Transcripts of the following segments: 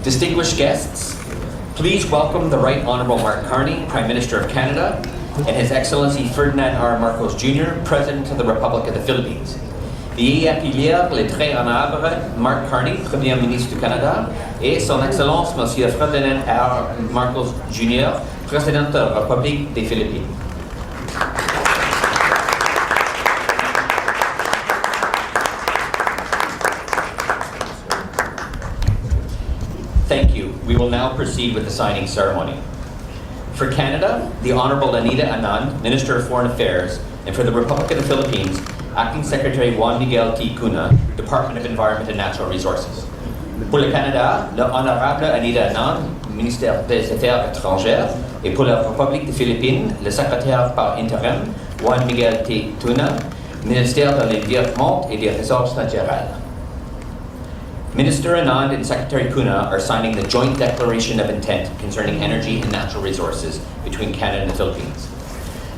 Distinguished guests, please welcome the Right Honourable Mark Carney, Prime Minister of Canada, and His Excellency Ferdinand R. Marcos Jr., President of the Republic of the Philippines. Veuillez accueillir le très honorable Mark Carney, Premier Ministre du Canada, et Son Excellence Monsieur Ferdinand R. Marcos Jr., Président de la République des Philippines. Thank you. We will now proceed with the signing ceremony. For Canada, the Honourable Anita Anand, Minister of Foreign Affairs, and for the Republic of the Philippines, Acting Secretary Juan Miguel T. Cuna, Department of Environment and Natural Resources. Pour le Canada, le Honorable Anita Anand, Ministère des Affaires étrangères, et pour la République des Philippines, le Secrétaire par intérim Juan Miguel T. Cuna, Ministère de l'Environnement et des Ressources naturelles. Minister Anand and Secretary Cuna are signing the joint declaration of intent concerning energy and natural resources between Canada and the Philippines.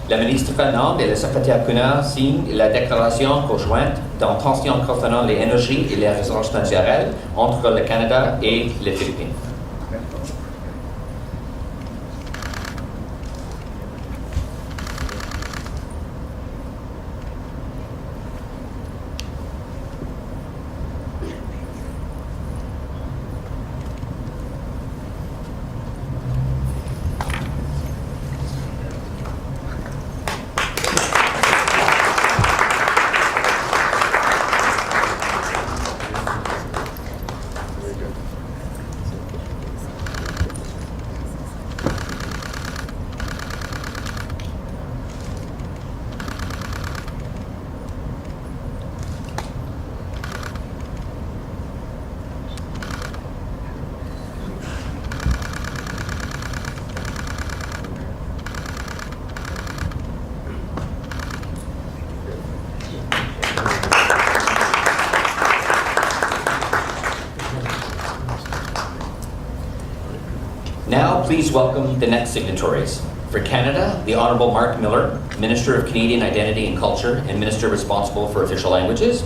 La ministre Anand et le secrétaire Cuna signent la déclaration conjointe d'intention concernant les énergies et les ressources naturelles entre le Canada et les Philippines. Now, please welcome the next signatories. For Canada, the Honourable Mark Miller, Minister of Canadian Identity and Culture and Minister responsible for official languages.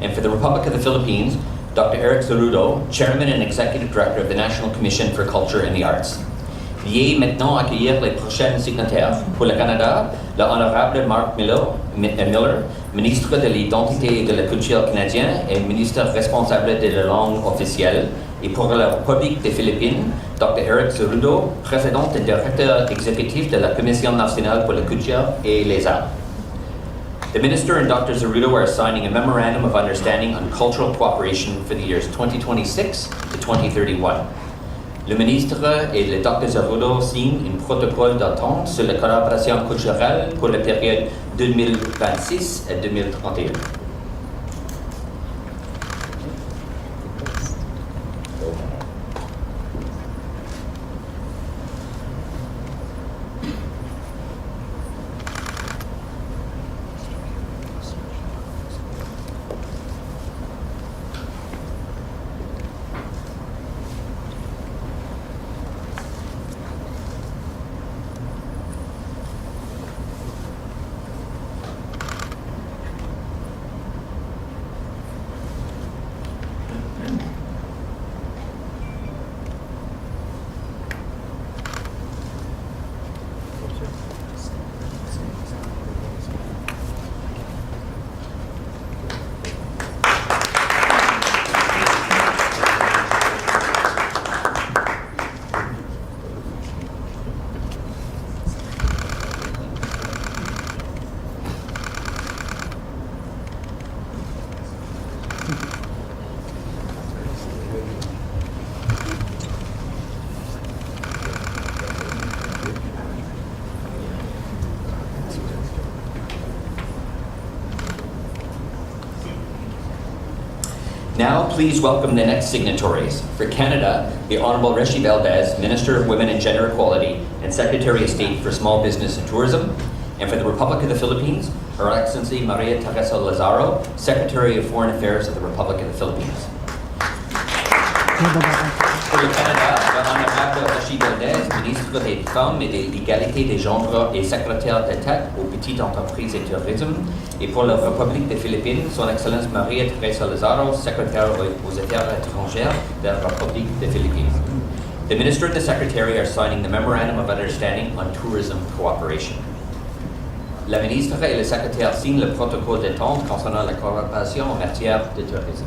And for the Republic of the Philippines, Dr. Eric Zerudo, Chairman and Executive Director of the National Commission for Culture and the Arts. Veuillez maintenant accueillir les prochains signataires. Pour le Canada, le Honorable Mark Miller, Ministre de l'Identité et de la Culture canadien et Ministre responsable de la langue officielle. Et pour la République des Philippines, Dr. Eric Zerudo, Président et Directeur exécutif de la Commission nationale pour la culture et les arts. The Minister and Dr. Zerudo are signing a Memorandum of Understanding on Cultural Cooperation for the years 2026 to 2031. Le Ministre et le Dr. Zerudo signent un protocole d'entente sur la collaboration culturelle pour la période 2026 à 2031. Now, please welcome the next signatories. For Canada, the Honourable Reshi Valdez, Minister of Women and Gender Equality and Secretary of State for Small Business and Tourism. And for the Republic of the Philippines, Her Excellency Maria Teresa Lazaro, Secretary of Foreign Affairs of the Republic of the Philippines. Pour le Canada, l'honorable Rachid Valdez, ministre des Femmes et de l'égalité des genres et secrétaire d'État aux petites entreprises et tourisme. Et pour la République des Philippines, son Excellence Maria Teresa Lazaro, secrétaire aux Affaires étrangères de la République des Philippines. The Minister and the Secretary are signing the Memorandum of Understanding on Tourism Cooperation. La ministre et le secrétaire signent le protocole d'entente concernant la coopération en matière de tourisme.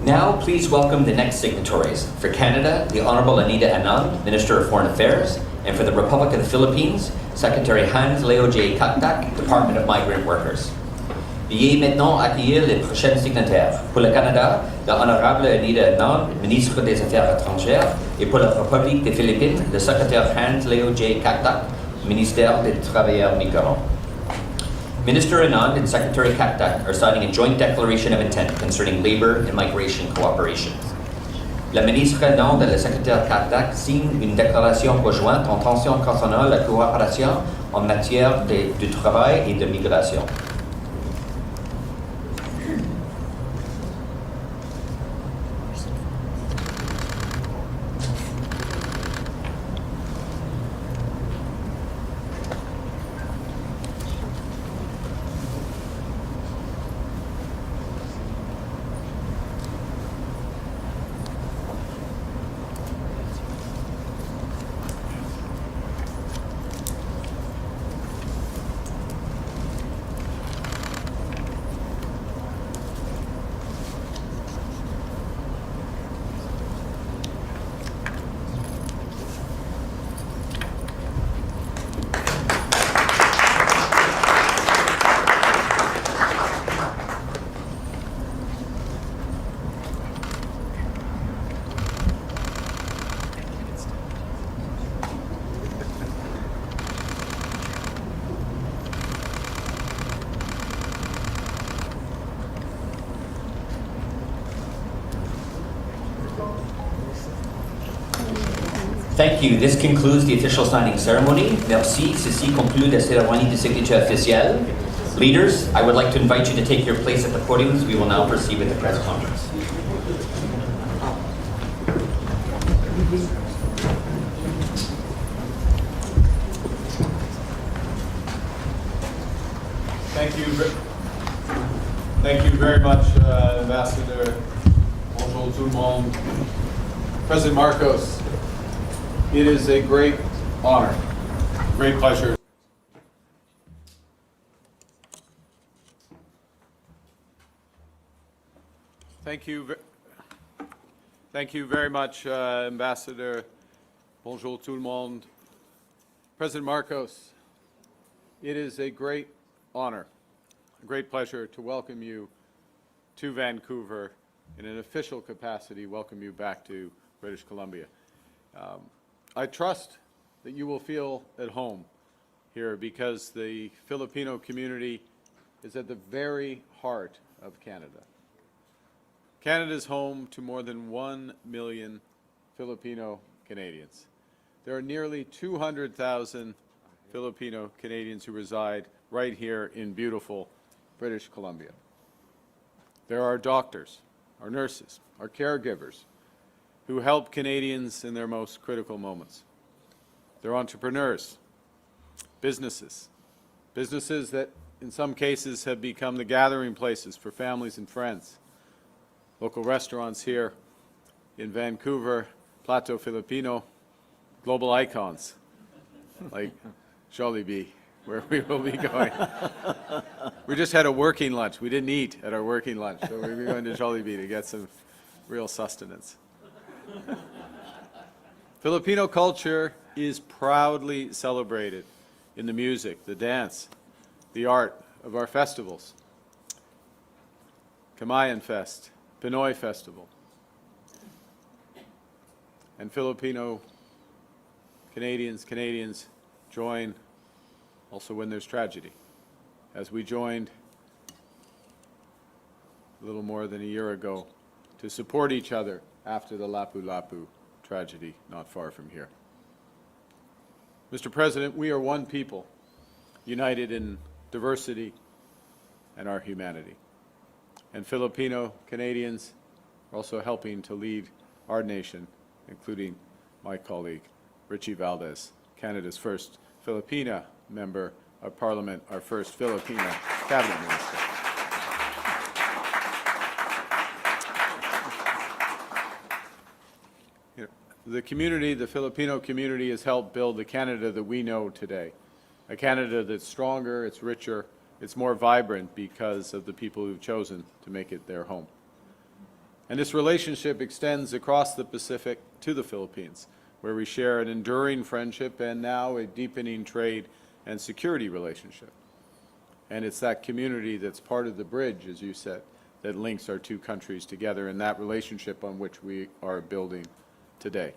Now, please welcome the next signatories. For Canada, the Honourable Anita Anand, Minister of Foreign Affairs, and for the Republic of the Philippines, Secretary Hans Leo J. Kaktak, Department of Migrant Workers. Veuillez maintenant accueillir les prochains signataires. Pour le Canada, le Honorable Anita Anand, Ministre des Affaires étrangères, et pour la République des Philippines, le Secrétaire Hans Leo J. Kaktak, Ministère des Travailleurs Migrants. Minister Anand and Secretary Kaktak are signing a joint declaration of intent concerning labor and migration cooperation. La ministre Anand et le secrétaire Kaktak signent une déclaration conjointe en tension concernant la coopération en matière de travail et de migration. Thank you. This concludes the official signing ceremony. Merci. Ceci conclut la cérémonie de signature officielle. Leaders, I would like to invite you to take your place at the podiums. We will now proceed with the press conference. Thank you very much, Ambassador. Bonjour tout le monde. President Marcos, it is a great honor, great pleasure. Thank you very much, Ambassador. Bonjour tout le monde. President Marcos, it is a great honor, a great pleasure to welcome you to Vancouver in an official capacity, welcome you back to British Columbia. I trust that you will feel at home here because the Filipino community is at the very heart of Canada. Canada is home to more than 1 million Filipino-Canadians. There are nearly 200,000 Filipino-Canadians who reside right here in beautiful British Columbia. There are doctors, our nurses, our caregivers, who help Canadians in their most critical moments. They're entrepreneurs, businesses that in some cases have become the gathering places for families and friends. Local restaurants here in Vancouver, Plato Filipino, global icons like Jollibee, where we will be going. We just had a working lunch. We didn't eat at our working lunch, so we'll be going to Jollibee to get some real sustenance. Filipino culture is proudly celebrated in the music, the dance, the art of our festivals. Kamayan Fest, Pinoy Festival, and Filipino-Canadians join also when there's tragedy, as we joined a little more than a year ago to support each other after the Lapu-Lapu tragedy not far from here. Mr. President, we are one people, united in diversity and our humanity. And Filipino-Canadians are also helping to lead our nation, including my colleague, Richie Valdez, Canada's first Filipina member of Parliament, our first Filipina cabinet minister. The community, the Filipino community, has helped build the Canada that we know today. A Canada that's stronger, it's richer, it's more vibrant because of the people who've chosen to make it their home. And this relationship extends across the Pacific to the Philippines, where we share an enduring friendship and now a deepening trade and security relationship. And it's that community that's part of the bridge, as you said, that links our two countries together, and that relationship on which we are building today.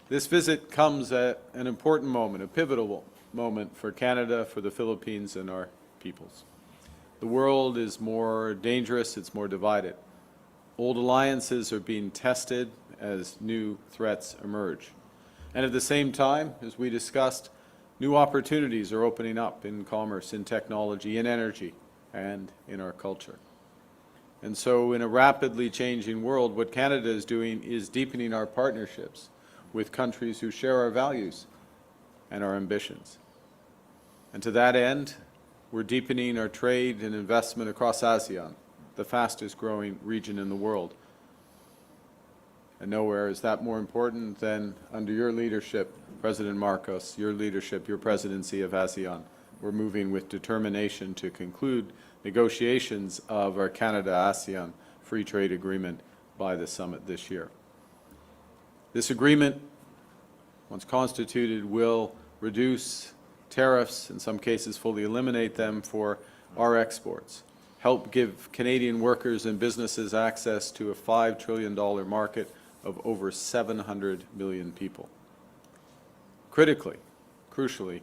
This visit comes at an important moment, a pivotal moment for Canada, for the Philippines, and our peoples. The world is more dangerous, it's more divided. Old alliances are being tested as new threats emerge. And at the same time, as we discussed, new opportunities are opening up in commerce, in technology, in energy, and in our culture. And so in a rapidly changing world, what Canada is doing is deepening our partnerships with countries who share our values and our ambitions. And to that end, we're deepening our trade and investment across ASEAN, the fastest growing region in the world. And nowhere is that more important than under your leadership, President Marcos, your leadership, your presidency of ASEAN. We're moving with determination to conclude negotiations of our Canada-ASEAN free trade agreement by the summit this year. This agreement, once constituted, will reduce tariffs, in some cases fully eliminate them for our exports, help give Canadian workers and businesses access to a $5 trillion market of over 700 million people. Critically, crucially,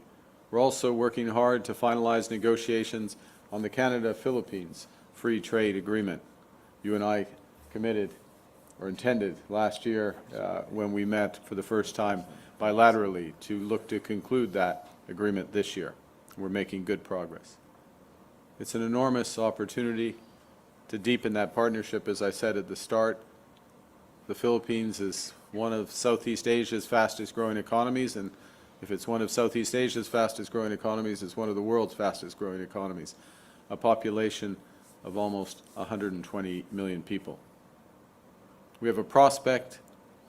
we're also working hard to finalize negotiations on the Canada-Philippines free trade agreement. You and I committed or intended last year when we met for the first time bilaterally to look to conclude that agreement this year. We're making good progress. It's an enormous opportunity to deepen that partnership, as I said at the start. The Philippines is one of Southeast Asia's fastest growing economies, and if it's one of Southeast Asia's fastest growing economies, it's one of the world's fastest growing economies, a population of almost 120 million people. We have a prospect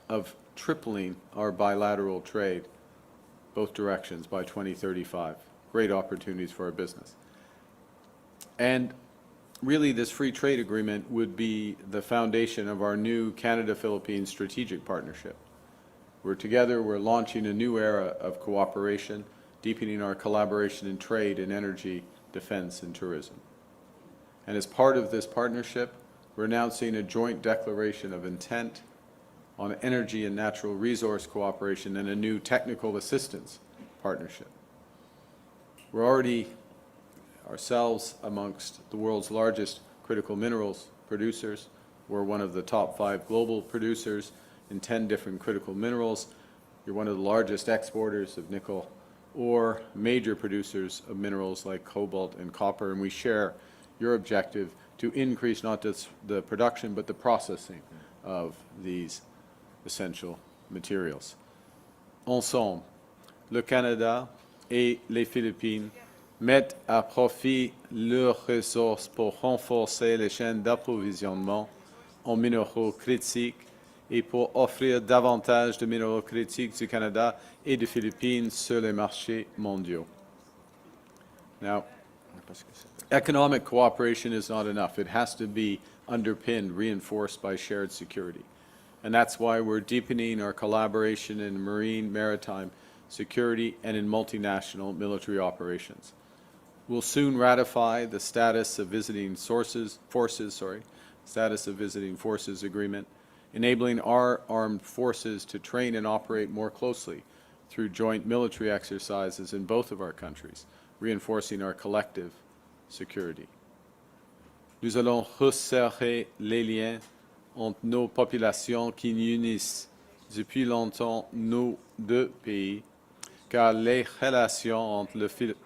of tripling our bilateral trade, both directions, by 2035. Great opportunities for our business. And really, this free trade agreement would be the foundation of our new Canada-Philippines strategic partnership. We're together, we're launching a new era of cooperation, deepening our collaboration in trade and energy, defense, and tourism. And as part of this partnership, we're announcing a joint declaration of intent on energy and natural resource cooperation and a new technical assistance partnership. We're already ourselves amongst the world's largest critical minerals producers. We're one of the top 5 global producers in 10 different critical minerals. You're one of the largest exporters of nickel or major producers of minerals like cobalt and copper, and we share your objective to increase not just the production but the processing of these essential materials. ensemble, le Canada et les Philippines mettent à profit leurs ressources pour renforcer les chaînes d'approvisionnement en minéraux critiques et pour offrir davantage de minéraux critiques du Canada et des Philippines sur les marchés mondiaux. Now, economic cooperation is not enough. It has to be underpinned, reinforced by shared security. And that's why we're deepening our collaboration in marine, maritime security and in multinational military operations. We'll soon ratify the status of visiting forces agreement, enabling our armed forces to train and operate more closely through joint military exercises in both of our countries, reinforcing our collective security. Nous allons resserrer les liens entre nos populations qui unissent depuis longtemps nos deux pays, car les relations entre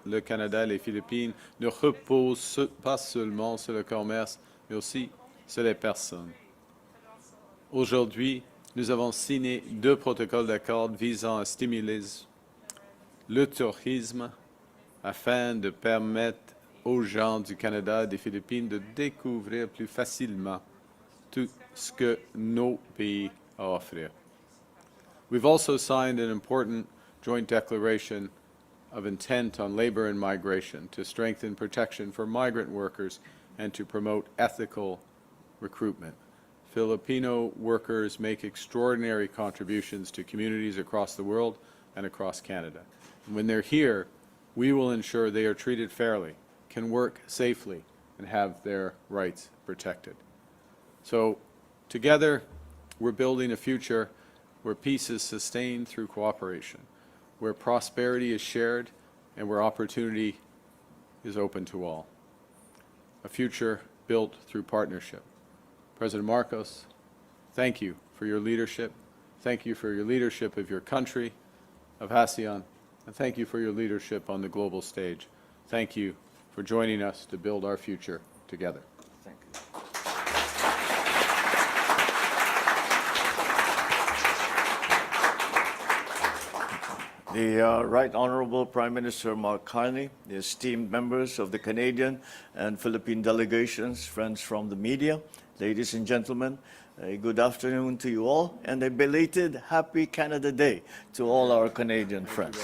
le Canada et les Philippines ne reposent pas seulement sur le commerce, mais aussi sur les personnes. Aujourd'hui, nous avons signé 2 protocoles d'accord visant à stimuler le tourisme afin de permettre aux gens du Canada et des Philippines de découvrir plus facilement tout ce que nos pays à offrir. We've also signed an important joint declaration of intent on labor and migration to strengthen protection for migrant workers and to promote ethical recruitment. Filipino workers make extraordinary contributions to communities across the world and across Canada. And when they're here, we will ensure they are treated fairly, can work safely, and have their rights protected. So together, we're building a future where peace is sustained through cooperation, where prosperity is shared, and where opportunity is open to all. A future built through partnership. President Marcos, thank you for your leadership. Thank you for your leadership of your country, of ASEAN, and thank you for your leadership on the global stage. Thank you for joining us to build our future together. Thank you. The Right Honourable Prime Minister Mark Carney, the esteemed members of the Canadian and Philippine delegations, friends from the media, ladies and gentlemen, a good afternoon to you all, and a belated Happy Canada Day to all our Canadian friends.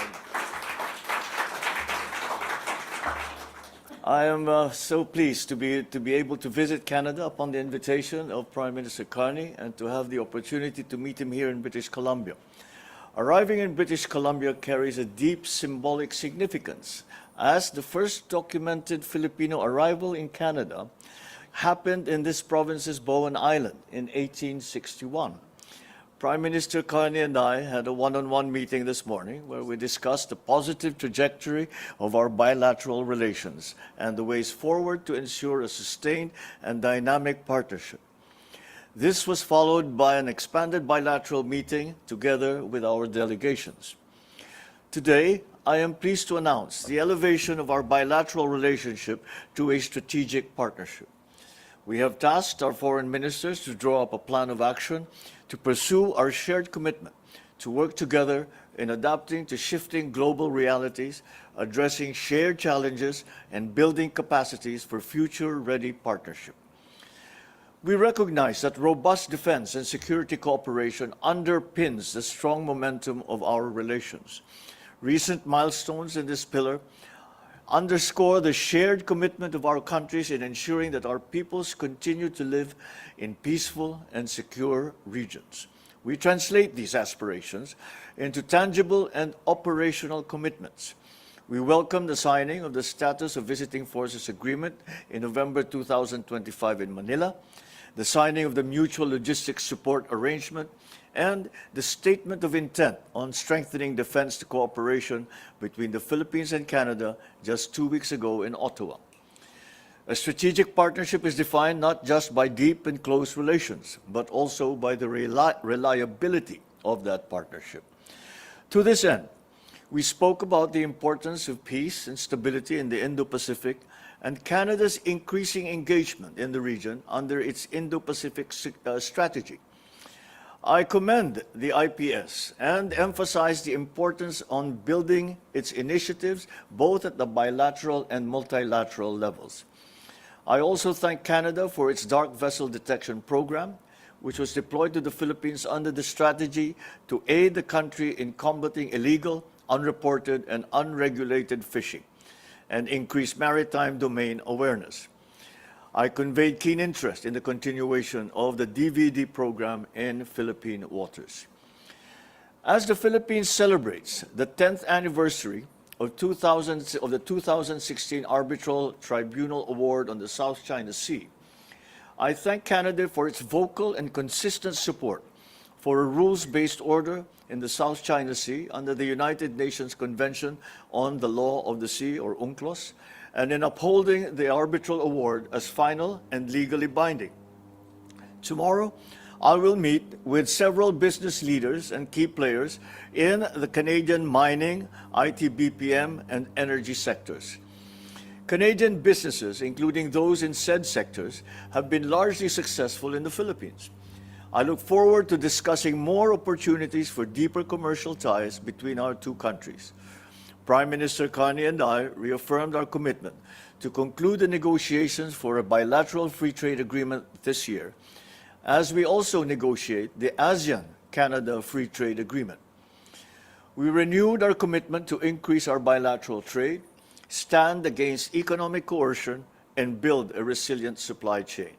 I am so pleased to be able to visit Canada upon the invitation of Prime Minister Carney and to have the opportunity to meet him here in British Columbia. Arriving in British Columbia carries a deep symbolic significance, as the first documented Filipino arrival in Canada happened in this province's Bowen Island in 1861. Prime Minister Carney and I had a one-on-one meeting this morning where we discussed the positive trajectory of our bilateral relations and the ways forward to ensure a sustained and dynamic partnership. This was followed by an expanded bilateral meeting together with our delegations. Today, I am pleased to announce the elevation of our bilateral relationship to a strategic partnership. We have tasked our foreign ministers to draw up a plan of action to pursue our shared commitment to work together in adapting to shifting global realities, addressing shared challenges, and building capacities for future-ready partnership. We recognize that robust defense and security cooperation underpins the strong momentum of our relations. Recent milestones in this pillar underscore the shared commitment of our countries in ensuring that our peoples continue to live in peaceful and secure regions. We translate these aspirations into tangible and operational commitments. We welcome the signing of the Status of Visiting Forces Agreement in November 2025 in Manila, the signing of the Mutual Logistics Support Arrangement, and the Statement of Intent on strengthening defense cooperation between the Philippines and Canada just 2 weeks ago in Ottawa. A strategic partnership is defined not just by deep and close relations, but also by the reliability of that partnership. To this end, we spoke about the importance of peace and stability in the Indo-Pacific and Canada's increasing engagement in the region under its Indo-Pacific strategy. I commend the IPS and emphasize the importance on building its initiatives both at the bilateral and multilateral levels. I also thank Canada for its dark vessel detection program, which was deployed to the Philippines under the strategy to aid the country in combating illegal, unreported, and unregulated fishing and increase maritime domain awareness. I conveyed keen interest in the continuation of the DVD program in Philippine waters. As the Philippines celebrates the 10th anniversary of the 2016 Arbitral Tribunal Award on the South China Sea, I thank Canada for its vocal and consistent support for a rules-based order in the South China Sea under the United Nations Convention on the Law of the Sea, or UNCLOS, and in upholding the arbitral award as final and legally binding. Tomorrow, I will meet with several business leaders and key players in the Canadian mining, IT BPM, and energy sectors. Canadian businesses, including those in said sectors, have been largely successful in the Philippines. I look forward to discussing more opportunities for deeper commercial ties between our two countries. Prime Minister Carney and I reaffirmed our commitment to conclude the negotiations for a bilateral free trade agreement this year, as we also negotiate the ASEAN-Canada Free Trade Agreement. We renewed our commitment to increase our bilateral trade, stand against economic coercion, and build a resilient supply chain.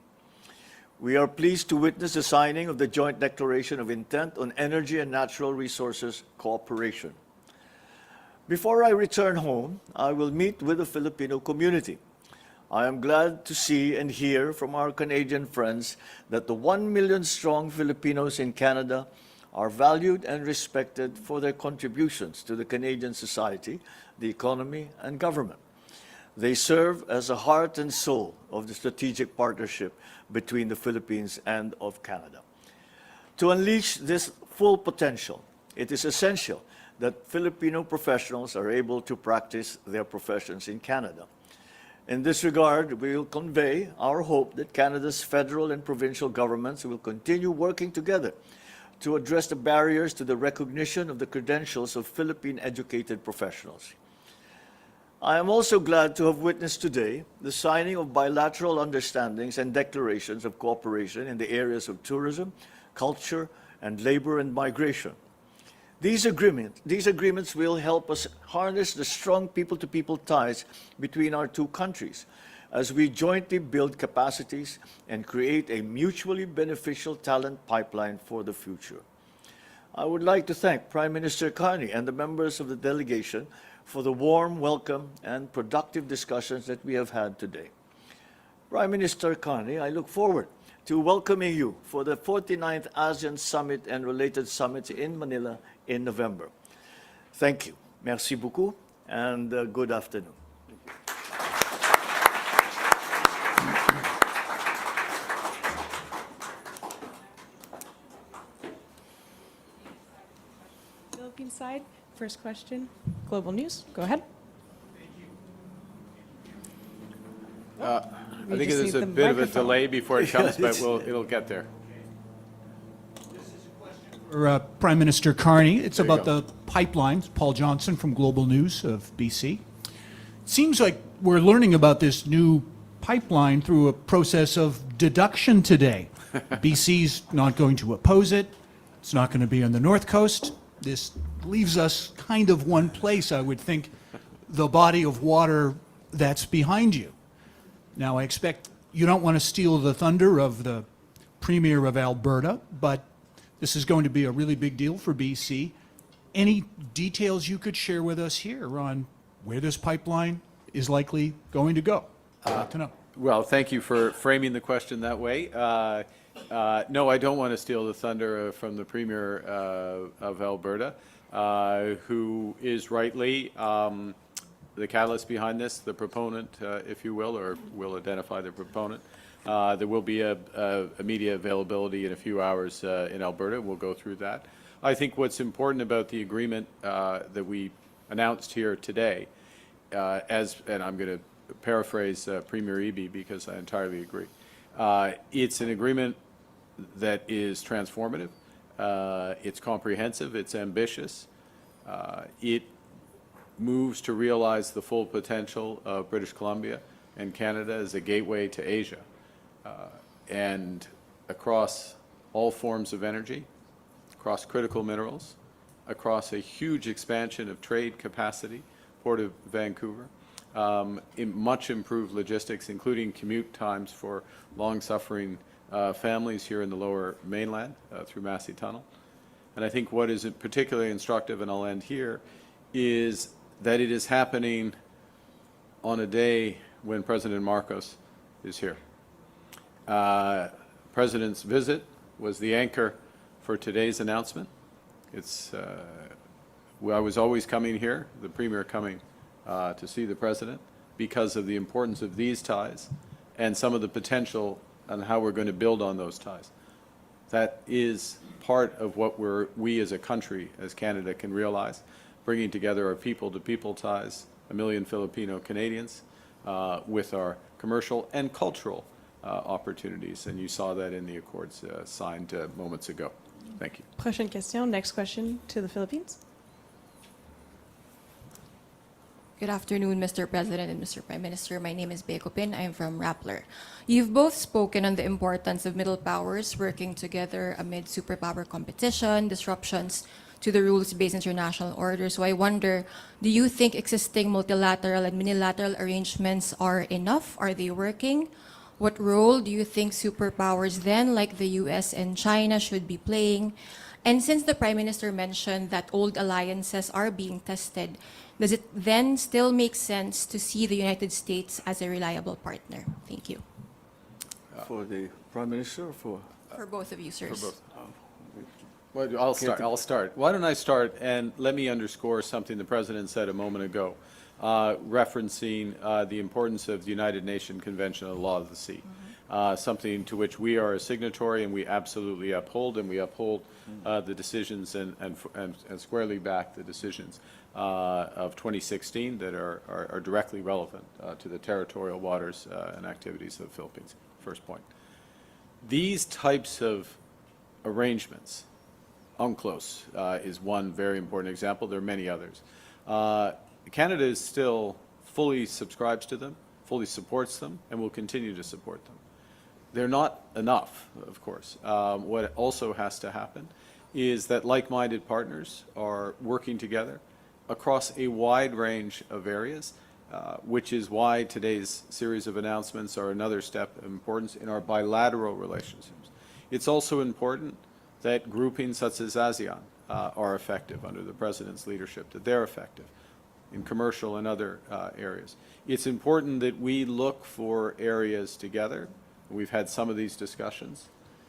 We are pleased to witness the signing of the Joint Declaration of Intent on Energy and Natural Resources Cooperation. Before I return home, I will meet with the Filipino community. I am glad to see and hear from our Canadian friends that the 1 million strong Filipinos in Canada are valued and respected for their contributions to the Canadian society, the economy, and government. They serve as the heart and soul of the strategic partnership between the Philippines and of Canada. To unleash this full potential, it is essential that Filipino professionals are able to practice their professions in Canada. In this regard, we will convey our hope that Canada's federal and provincial governments will continue working together to address the barriers to the recognition of the credentials of Philippine-educated professionals. I am also glad to have witnessed today the signing of bilateral understandings and declarations of cooperation in the areas of tourism, culture, and labor and migration. These agreements will help us harness the strong people-to-people ties between our two countries as we jointly build capacities and create a mutually beneficial talent pipeline for the future. I would like to thank Prime Minister Carney and the members of the delegation for the warm welcome and productive discussions that we have had today. Prime Minister Carney, I look forward to welcoming you for the 49th ASEAN Summit and related summits in Manila in November. Thank you. Merci beaucoup, and good afternoon. Philippine side, first question, Global News. Go ahead. I think there's a bit of a delay before it comes, but it'll get there. For Prime Minister Carney, it's There you about go. the pipelines. Paul Johnson from Global News of BC. It seems like we're learning about this new pipeline through a process of deduction today. BC's not going to oppose it. It's not going to be on the North Coast. This leaves us kind of one place, I would think, the body of water that's behind you. Now, I expect you don't want to steal the thunder of the Premier of Alberta, but this is going to be a really big deal for BC. Any details you could share with us here on where this pipeline is likely going to go? I'd like to know. Well, thank you for framing the question that way. No, I don't want to steal the thunder from the Premier of Alberta, who is rightly the catalyst behind this, the proponent, if you will, or will identify the proponent. There will be a media availability in a few hours in Alberta. We'll go through that. I think what's important about the agreement that we announced here today, and I'm going to paraphrase Premier Eby because I entirely agree, it's an agreement that is transformative. It's comprehensive, it's ambitious. It moves to realize the full potential of British Columbia and Canada as a gateway to Asia, and across all forms of energy, across critical minerals, across a huge expansion of trade capacity, Port of Vancouver, in much improved logistics, including commute times for long-suffering families here in the Lower Mainland through Massey Tunnel. And I think what is particularly instructive, and I'll end here, is that it is happening on a day when President Marcos is here. President's visit was the anchor for today's announcement. I was always coming here, the Premier coming to see the President, because of the importance of these ties and some of the potential and how we're going to build on those ties. That is part of what we as a country, as Canada, can realize, bringing together our people-to-people ties, 1 million Filipino-Canadians, with our commercial and cultural opportunities. And you saw that in the accords signed moments ago. Thank you. Prochaine question. Next question to the Philippines. Good afternoon, Mr. President and Mr. Prime Minister. My name is Beko Pin. I am from Rappler. You've both spoken on the importance of middle powers working together amid superpower competition, disruptions to the rules-based international order. So I wonder, do you think existing multilateral and unilateral arrangements are enough? Are they working? What role do you think superpowers then, like the US and China, should be playing? And since the Prime Minister mentioned that old alliances are being tested, does it then still make sense to see the United States as a reliable partner? Thank you. For the Prime Minister or for? For both of you, sirs. For both. Well, I'll start. Why don't I start, and let me underscore something the President said a moment ago, referencing the importance of the United Nations Convention on the Law of the Sea, something to which we are a signatory and we absolutely uphold, and we uphold the decisions and squarely back the decisions of 2016 that are directly relevant to the territorial waters and activities of the Philippines. First point. These types of arrangements, UNCLOS is one very important example. There are many others. Canada is still fully subscribes to them, fully supports them, and will continue to support them. They're not enough, of course. What also has to happen is that like-minded partners are working together across a wide range of areas, which is why today's series of announcements are another step of importance in our bilateral relationships. It's also important that groupings such as ASEAN are effective under the President's leadership, that they're effective in commercial and other areas. It's important that we look for areas together. We've had some of these discussions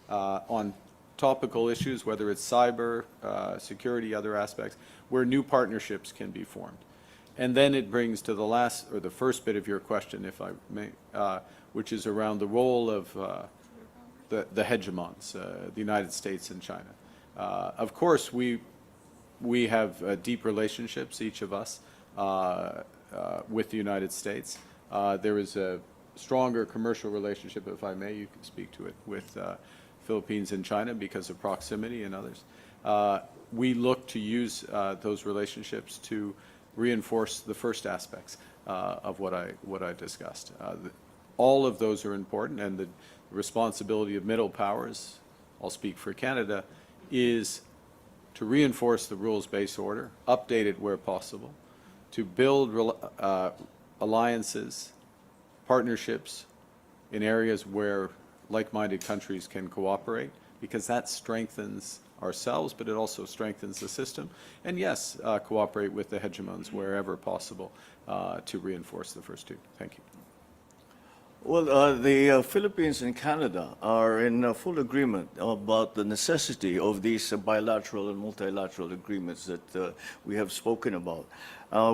on topical issues, whether it's cyber, security, other aspects, where new partnerships can be formed. And then it brings to the last, or the first bit of your question, if I may, which is around the role of the hegemons, the United States and China. Of course, we have deep relationships, each of us, with the United States. There is a stronger commercial relationship, if I may, you can speak to it, with Philippines and China because of proximity and others. We look to use those relationships to reinforce the first aspects of what I discussed. All of those are important, and the responsibility of middle powers, I'll speak for Canada, is to reinforce the rules-based order, update it where possible, to build alliances, partnerships in areas where like-minded countries can cooperate, because that strengthens ourselves, but it also strengthens the system. And yes, cooperate with the hegemons wherever possible to reinforce the first two. Thank you. Well, the Philippines and Canada are in full agreement about the necessity of these bilateral and multilateral agreements that we have spoken about.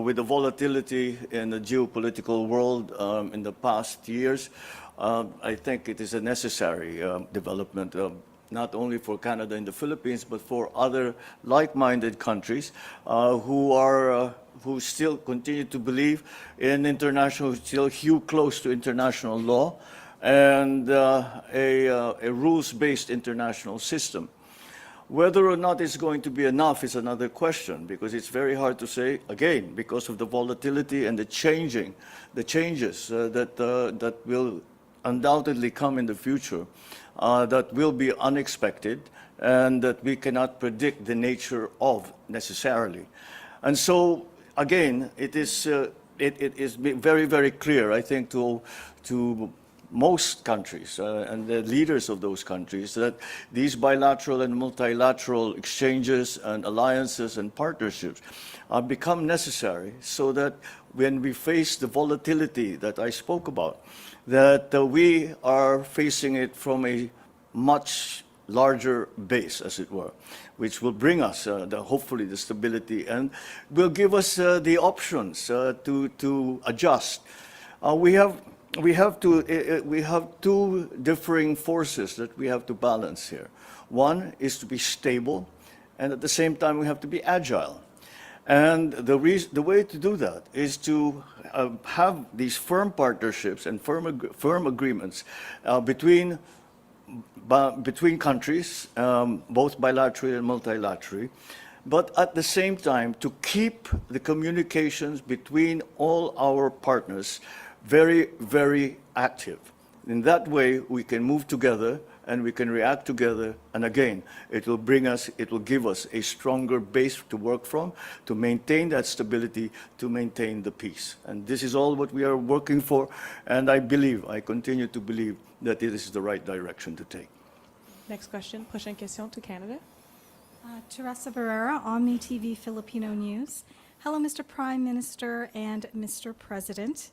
With the volatility in the geopolitical world in the past years, I think it is a necessary development, not only for Canada and the Philippines, but for other like-minded countries who still continue to believe in international, still hew close to international law and a rules-based international system. Whether or not it's going to be enough is another question, because it's very hard to say, again, because of the volatility and the changes that will undoubtedly come in the future, that will be unexpected and that we cannot predict the nature of necessarily. And so, again, it is very, very clear, I think, to most countries and the leaders of those countries that these bilateral and multilateral exchanges and alliances and partnerships become necessary, so that when we face the volatility that I spoke about, that we are facing it from a much larger base, as it were, which will bring us hopefully the stability and will give us the options to adjust. We have two differing forces that we have to balance here. One is to be stable, and at the same time we have to be agile. And the way to do that is to have these firm partnerships and firm agreements between countries, both bilaterally and multilaterally, but at the same time to keep the communications between all our partners very, very active. In that way, we can move together and we can react together. And again, it will give us a stronger base to work from, to maintain that stability, to maintain the peace. And this is all what we are working for. And I continue to believe that this is the right direction to take. Next question. Prochaine question to Canada. Teresa Barrera, Omni TV Filipino News. Hello, Mr. Prime Minister and Mr. President.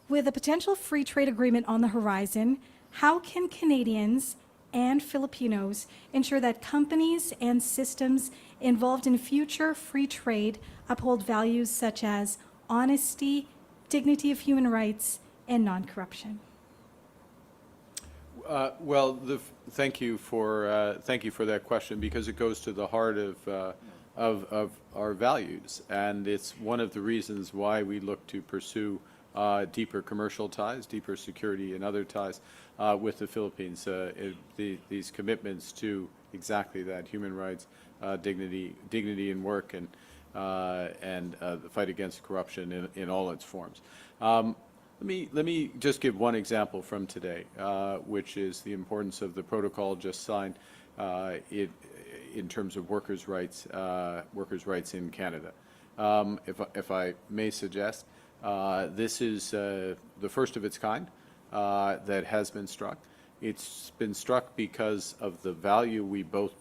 With a potential free trade agreement on the horizon, how can Canadians and Filipinos ensure that companies and systems involved in future free trade uphold values such as honesty, dignity of human rights, and non-corruption? Well, thank you for that question, because it goes to the heart of our values, and it's one of the reasons why we look to pursue deeper commercial ties, deeper security and other ties with the Philippines. These commitments to exactly that: human rights, dignity in work, and the fight against corruption in all its forms. Let me just give one example from today, which is the importance of the protocol just signed in terms of workers' rights in Canada. If I may suggest, this is the first of its kind that has been struck. It's been struck because of the value we both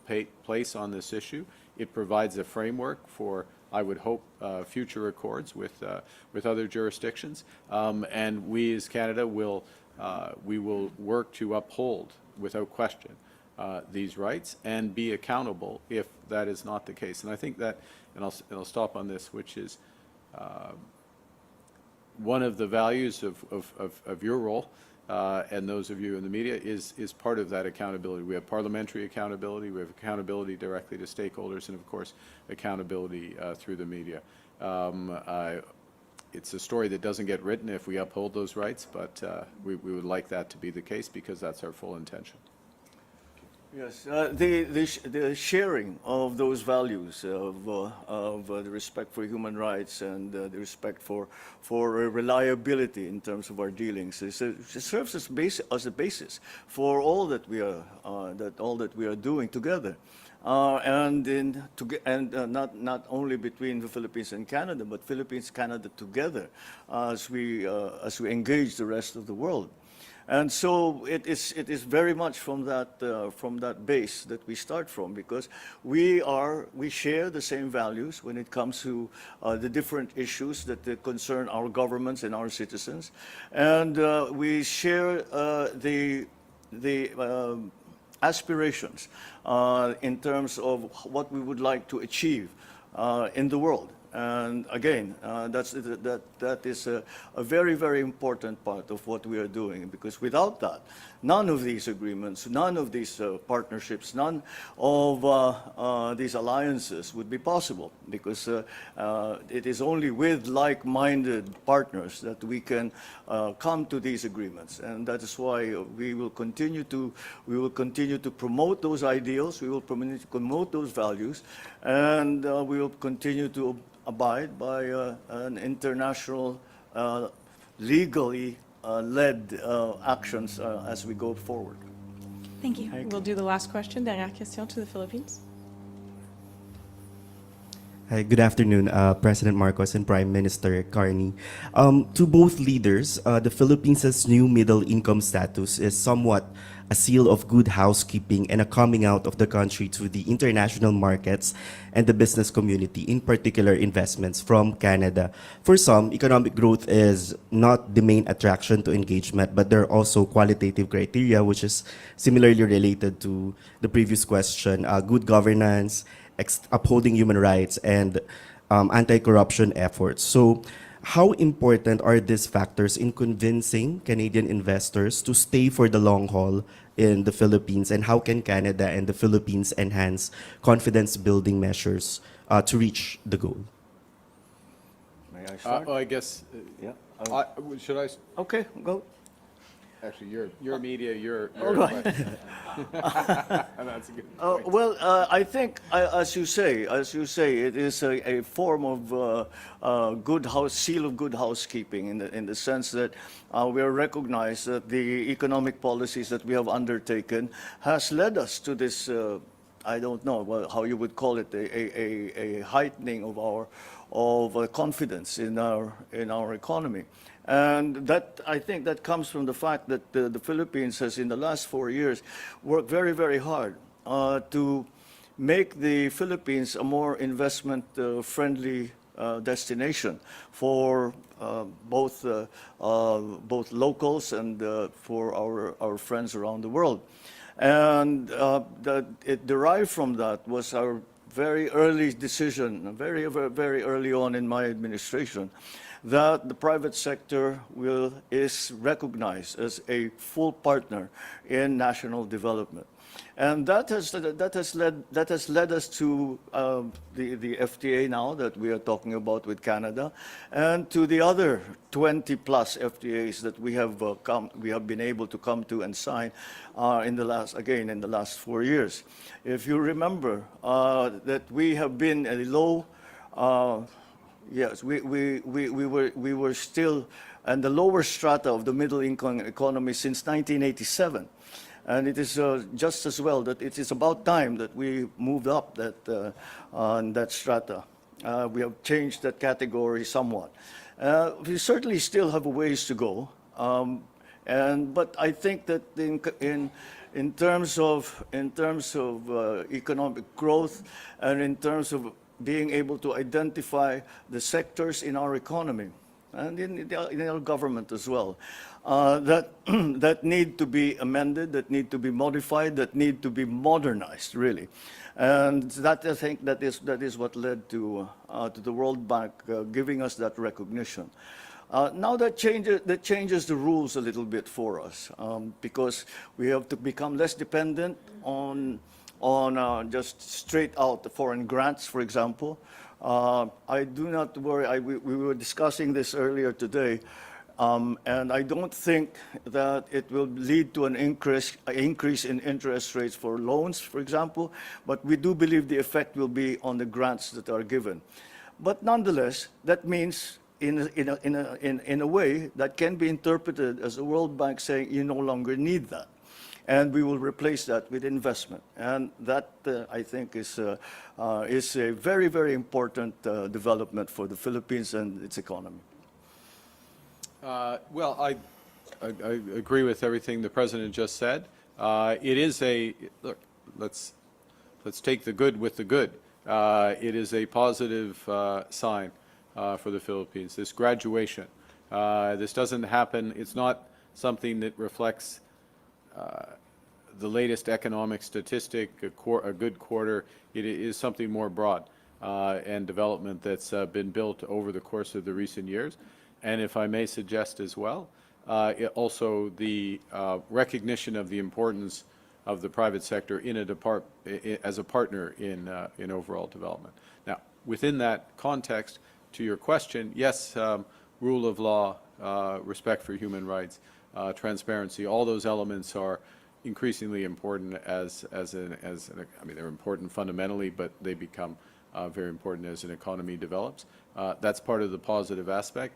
place on this issue. It provides a framework for, I would hope, future accords with other jurisdictions, and we as Canada will work to uphold, without question, these rights and be accountable if that is not the case. And I think that, and I'll stop on this, which is one of the values of your role and those of you in the media is part of that accountability. We have parliamentary accountability, we have accountability directly to stakeholders, and of course accountability through the media. It's a story that doesn't get written if we uphold those rights, but we would like that to be the case, because that's our full intention. Yes, the sharing of those values of the respect for human rights and the respect for reliability in terms of our dealings it serves as a basis for all that we are doing together, not only between the Philippines and Canada, but Philippines, Canada together as we engage the rest of the world. And so it is very much from that base that we start from, because we share the same values when it comes to the different issues that concern our governments and our citizens, and we share the aspirations in terms of what we would like to achieve in the world. And again, that is a very, very important part of what we are doing, because without that, none of these agreements, none of these partnerships, none of these alliances would be possible, because it is only with like-minded partners that we can come to these agreements. And that is why we will continue to promote those ideals, we will promote those values, and we will continue to abide by an international, legally led actions as we go forward. Thank you. We'll do the last question. Dernière question to the Philippines. Hi, good afternoon, President Marcos and Prime Minister Carney. To both leaders, the Philippines' new middle income status is somewhat a seal of good housekeeping and a coming out of the country to the international markets and the business community, in particular investments from Canada. For some, economic growth is not the main attraction to engagement, but there are also qualitative criteria, which is similarly related to the previous question, good governance, upholding human rights, and anti-corruption efforts. So how important are these factors in convincing Canadian investors to stay for the long haul in the Philippines, and how can Canada and the Philippines enhance confidence-building measures to reach the goal? May I start? Well, I guess, Yeah. should I, Okay, go. actually, your media, your All right. question. That's a good point. Well, I think, as you say, it is a form of seal of good housekeeping in the sense that we are recognized that the economic policies that we have undertaken has led us to this. I don't know how you would call it, a heightening of our confidence in our economy. And that, I think that comes from the fact that the Philippines has, in the last 4 years, worked very, very hard to make the Philippines a more investment-friendly destination for both locals and for our friends around the world. And that it derived from that was our very early decision, very, very early on in my administration, that the private sector is recognized as a full partner in national development. And that has led us to the FTA now that we are talking about with Canada, and to the other 20 plus FTAs that we have been able to come to and sign in the last 4 years. If you remember that we have been a low. Yes, we were still in the lower strata of the middle income economy since 1987. And it is just as well that it is about time that we moved up that strata. We have changed that category somewhat. We certainly still have a ways to go. But I think that in terms of economic growth, and in terms of being able to identify the sectors in our economy and in our government as well, that need to be amended, that need to be modified, that need to be modernized, really. And that, I think, that is what led to the World Bank giving us that recognition. Now that changes the rules a little bit for us, because we have to become less dependent on just straight out the foreign grants, for example. I do not worry. We were discussing this earlier today, and I don't think that it will lead to an increase in interest rates for loans, for example, but we do believe the effect will be on the grants that are given. But nonetheless, that means in a way that can be interpreted as the World Bank saying you no longer need that, and we will replace that with investment. And that, I think, is a very, very important development for the Philippines and its economy. Well, I agree with everything the President just said. It is look, let's take the good with the good. It is a positive sign for the Philippines, this graduation. This doesn't happen, it's not something that reflects the latest economic statistic, a good quarter. It is something more broad. and development that's been built over the course of the recent years. And if I may suggest as well, also the recognition of the importance of the private sector as a partner in overall development. Now, within that context, to your question, yes, rule of law, respect for human rights, transparency, all those elements are increasingly important I mean, they're important fundamentally, but they become very important as an economy develops. That's part of the positive aspect.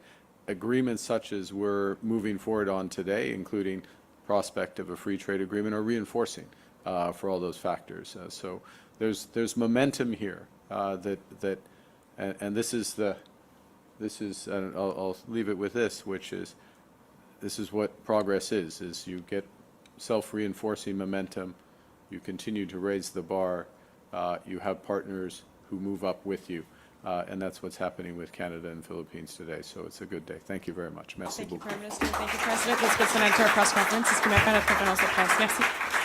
Agreements such as we're moving forward on today, including prospect of a free trade agreement, are reinforcing for all those factors. So there's momentum here and this is and I'll leave it with this, which is this is what progress is you get self-reinforcing momentum, you continue to raise the bar, you have partners who move up with you, and that's what's happening with Canada and Philippines today. So it's a good day. Thank you very much. Merci Thank you, beaucoup. Prime Minister. Thank you, President. Let's get to our press conference. Est-ce que ma femme a préférence de presse? Merci.